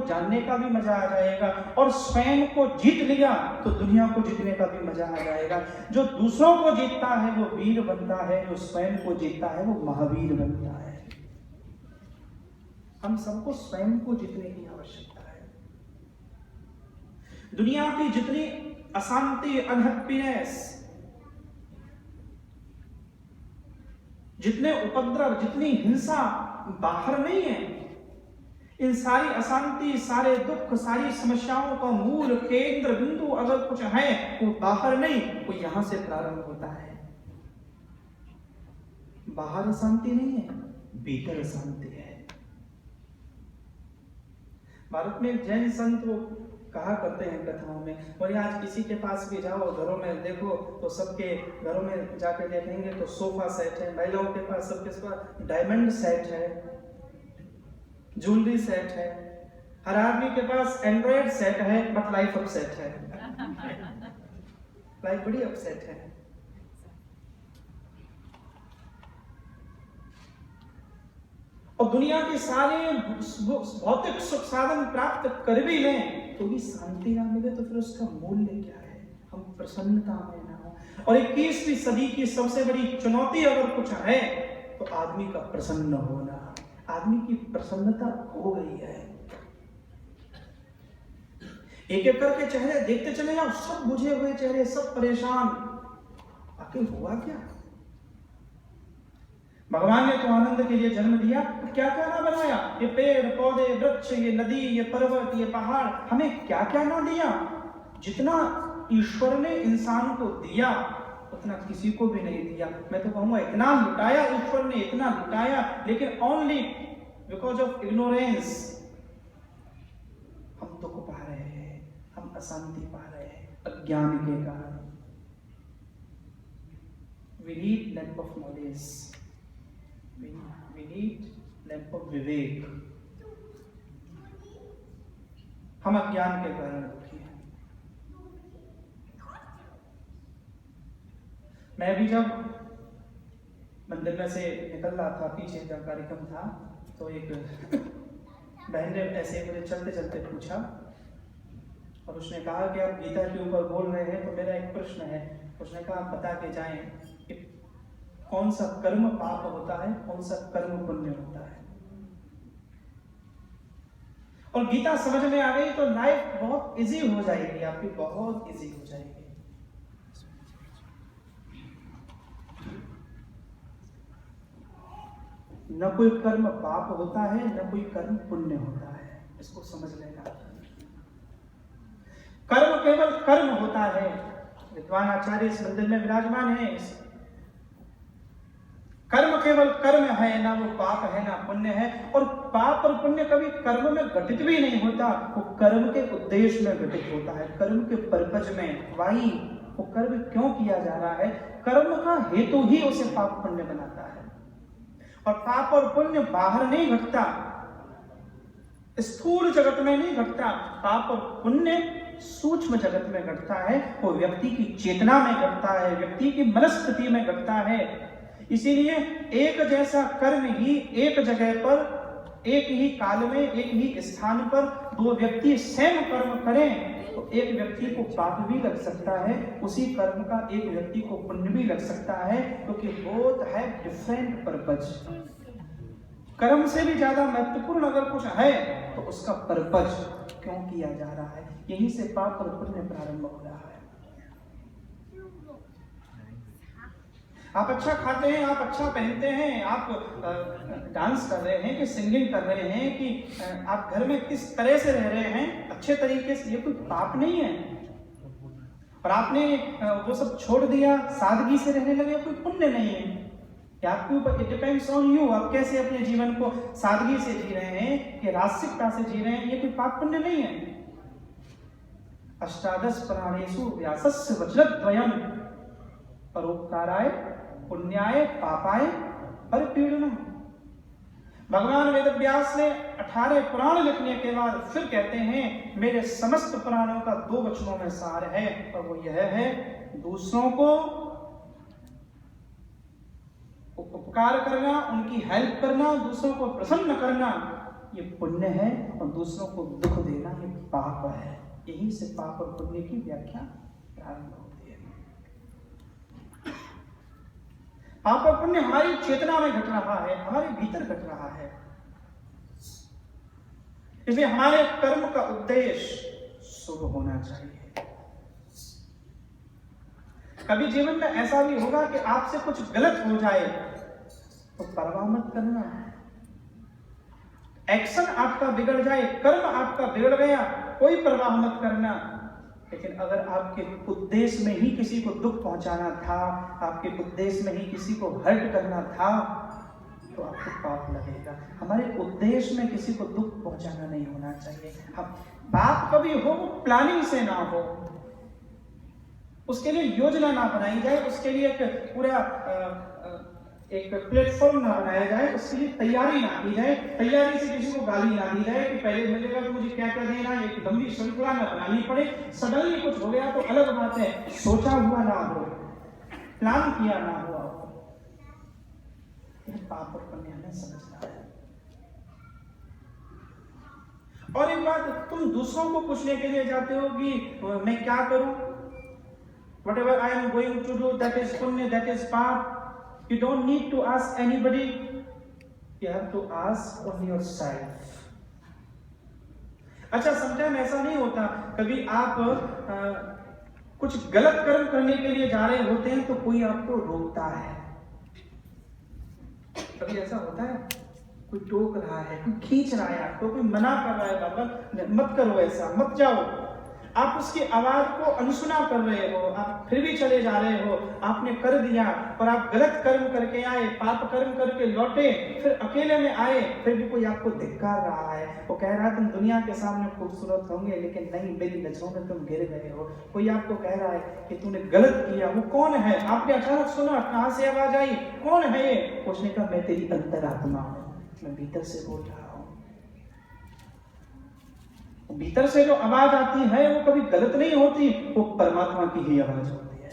जानने का भी मजा आ जाएगा, और स्वयं को जीत लिया तो दुनिया को जीतने का भी मजा आ जाएगा। जो दूसरों को जीतता है वो वीर बनता है, जो स्वयं को जीतता है वो महावीर बनता है। हम सबको स्वयं को जीतने की आवश्यकता है। दुनिया की जितनी अशांति, अनहैप्पीनेस, जितने उपद्रव, जितनी हिंसा बाहर नहीं है, इन सारी अशांति, सारे दुख, सारी समस्याओं का मूल केंद्र बिंदु अगर कुछ है वो बाहर नहीं, वो यहां से प्रारंभ होता है। बाहर अशांति नहीं है, भीतर अशांति है। भारत में जैन संत वो कहा करते हैं कथाओं में, और आज किसी के पास भी जाओ, घरों में देखो तो सबके घरों में जाके देखेंगे तो सोफा सेट है, महिलाओं के पास सबके पास डायमंड सेट है, ज्वेलरी सेट है, हर आदमी के पास एंड्रॉइड सेट है, बट लाइफ अपसेट है। लाइफ बड़ी अपसेट है। और दुनिया के सारे भौतिक सुख साधन प्राप्त कर भी लें तो भी शांति ना मिले तो फिर उसका मूल्य क्या है? हम प्रसन्नता में ना हो। और 21वीं सदी की सबसे बड़ी चुनौती अगर कुछ है तो आदमी का प्रसन्न होना। आदमी की प्रसन्नता हो गई है। एक एक करके चेहरे देखते चले जाओ, सब बुझे हुए चेहरे, सब परेशान। आखिर हुआ क्या? भगवान ने तो आनंद के लिए जन्म दिया, तो क्या क्या ना बनाया? ये पेड़ पौधे, वृक्ष, ये नदी, ये पर्वत, ये पहाड़, हमें क्या क्या ना दिया। जितना ईश्वर ने इंसान को दिया उतना किसी को भी नहीं दिया। मैं तो कहूंगा इतना लुटाया ईश्वर ने, इतना लुटाया, लेकिन ओनली बिकॉज ऑफ इग्नोरेंस हम दुख पा रहे हैं, हम अशांति पा रहे हैं, अज्ञान के कारण। We need lamp of knowledge. We need lamp of विवेक। हम अज्ञान के कारण दुखी हैं। मैं भी जब मंदिर में से निकल रहा था, पीछे का कार्यक्रम था, तो एक बहन ने ऐसे मुझे चलते चलते पूछा और उसने कहा कि आप गीता के ऊपर बोल रहे हैं तो मेरा एक प्रश्न है। उसने कहा आप बता के जाएं कि कौन सा कर्म पाप होता है, कौन सा कर्म पुण्य होता है। और गीता समझ में आ गई तो लाइफ बहुत इजी हो जाएगी, आपकी बहुत इजी हो जाएगी। न कोई कर्म पाप होता है, न कोई कर्म पुण्य होता है। इसको समझ लेना। कर्म केवल कर्म होता है। विद्वान आचार्य इस मंदिर में विराजमान है। कर्म केवल कर्म है, ना वो पाप है ना पुण्य है। और पाप और पुण्य कभी कर्म में घटित भी नहीं होता, वो कर्म के उद्देश्य में घटित होता है, कर्म के पर्पज में। वाई वो कर्म क्यों किया जा रहा है, कर्म का हेतु ही उसे पाप पुण्य बनाता है। और पाप और पुण्य बाहर नहीं घटता, स्थूल जगत में नहीं घटता। पाप और पुण्य सूक्ष्म जगत में घटता है, वो व्यक्ति की चेतना में घटता है, व्यक्ति की मनस्थिति में घटता है। इसीलिए एक जैसा कर्म ही एक जगह पर, एक ही काल में, एक ही स्थान पर दो व्यक्ति सेम कर्म करें तो एक व्यक्ति को पाप भी लग सकता है, उसी कर्म का एक व्यक्ति को पुण्य भी लग सकता है, क्योंकि बोथ है डिफरेंट पर्पज। कर्म से भी ज्यादा महत्वपूर्ण अगर कुछ है तो उसका पर्पज क्यों किया जा रहा है। यहीं से पाप और पुण्य प्रारंभ हो रहा है। आप अच्छा खाते हैं, आप अच्छा पहनते हैं, आप डांस कर रहे हैं कि सिंगिंग कर रहे हैं, कि आप घर में किस तरह से रह रहे हैं अच्छे तरीके से, ये कोई पाप नहीं है। और आपने वो सब छोड़ दिया, सादगी से रहने लगे, कोई पुण्य नहीं है। आपके ऊपर इट डिपेंड्स ऑन यू, आप कैसे अपने जीवन को सादगी से जी रहे हैं कि रासिकता से जी रहे हैं, ये कोई पाप पुण्य नहीं है। अष्टादश प्राणेषु व्यासस्य वज्रद्वयम् परोपकाराय पुण्याय पापाय परिपीडनम्। भगवान वेद व्यास ने 18 पुराण लिखने के बाद फिर कहते हैं मेरे समस्त पुराणों का 2 वचनों में सार है, और वो यह है, दूसरों को उपकार करना, उनकी हेल्प करना, दूसरों को प्रसन्न करना, ये पुण्य है और दूसरों को दुख देना ये पाप है। यहीं से पाप और पुण्य की व्याख्या प्रारंभ होती है। पाप और पुण्य हमारी चेतना में घट रहा है, हमारे भीतर घट रहा है। इसलिए हमारे कर्म का उद्देश्य शुभ होना चाहिए। कभी जीवन में ऐसा भी होगा कि आपसे कुछ गलत हो जाए तो परवाह मत करना। एक्शन आपका बिगड़ जाए, कर्म आपका बिगड़ गया, कोई परवाह मत करना। लेकिन अगर आपके उद्देश्य में ही किसी को दुख पहुंचाना था, आपके उद्देश्य में ही किसी को हर्ट करना था, तो आपको पाप लगेगा। हमारे उद्देश्य में किसी को दुख पहुंचाना नहीं होना चाहिए। हम पाप कभी हो प्लानिंग से ना हो, उसके लिए योजना ना बनाई जाए, उसके लिए एक पूरा एक प्लेटफॉर्म ना बनाया जाए, उसके लिए तैयारी ना की जाए, तैयारी से किसी को गाली ना दी जाए कि पहले मिलेगा तो मुझे क्या क्या देना, एक लंबी श्रृंखला ना बनानी पड़े। सडनली कुछ हो गया तो अलग बात है, सोचा हुआ ना हो, प्लान किया ना हो। पाप और पुण्य हमें समझना है। और एक बात, तुम दूसरों को पूछने के लिए जाते हो कि मैं क्या करूं, whatever I am going to do, that is punya, that is pap. You don't need to ask anybody. You have to ask on yourself. अच्छा, समटाइम ऐसा नहीं होता, कभी आप कुछ गलत कर्म करने के लिए जा रहे होते हैं तो कोई आपको रोकता है। कभी ऐसा होता है, कोई टोक रहा है, कोई खींच रहा है आपको, कोई मना कर रहा है, बाबा मत करो ऐसा, मत जाओ। आप उसकी आवाज को अनसुना कर रहे हो, आप फिर भी चले जा रहे हो, आपने कर दिया और आप गलत कर्म करके आए, पाप कर्म करके लौटे, फिर अकेले में आए, फिर भी कोई आपको धिक्कार रहा है, वो कह रहा है तुम दुनिया के सामने खूबसूरत होंगे लेकिन नहीं, मेरी नजरों में तुम गिर गए हो। कोई आपको कह रहा है कि तूने गलत किया, वो कौन है? आपने अचानक सुना, कहां से आवाज आई, कौन है ये? उसने कहा मैं तेरी अंतरात्मा हूं, मैं भीतर से बोल रहा हूं। भीतर से जो आवाज आती है वो कभी गलत नहीं होती, वो परमात्मा की ही आवाज होती है।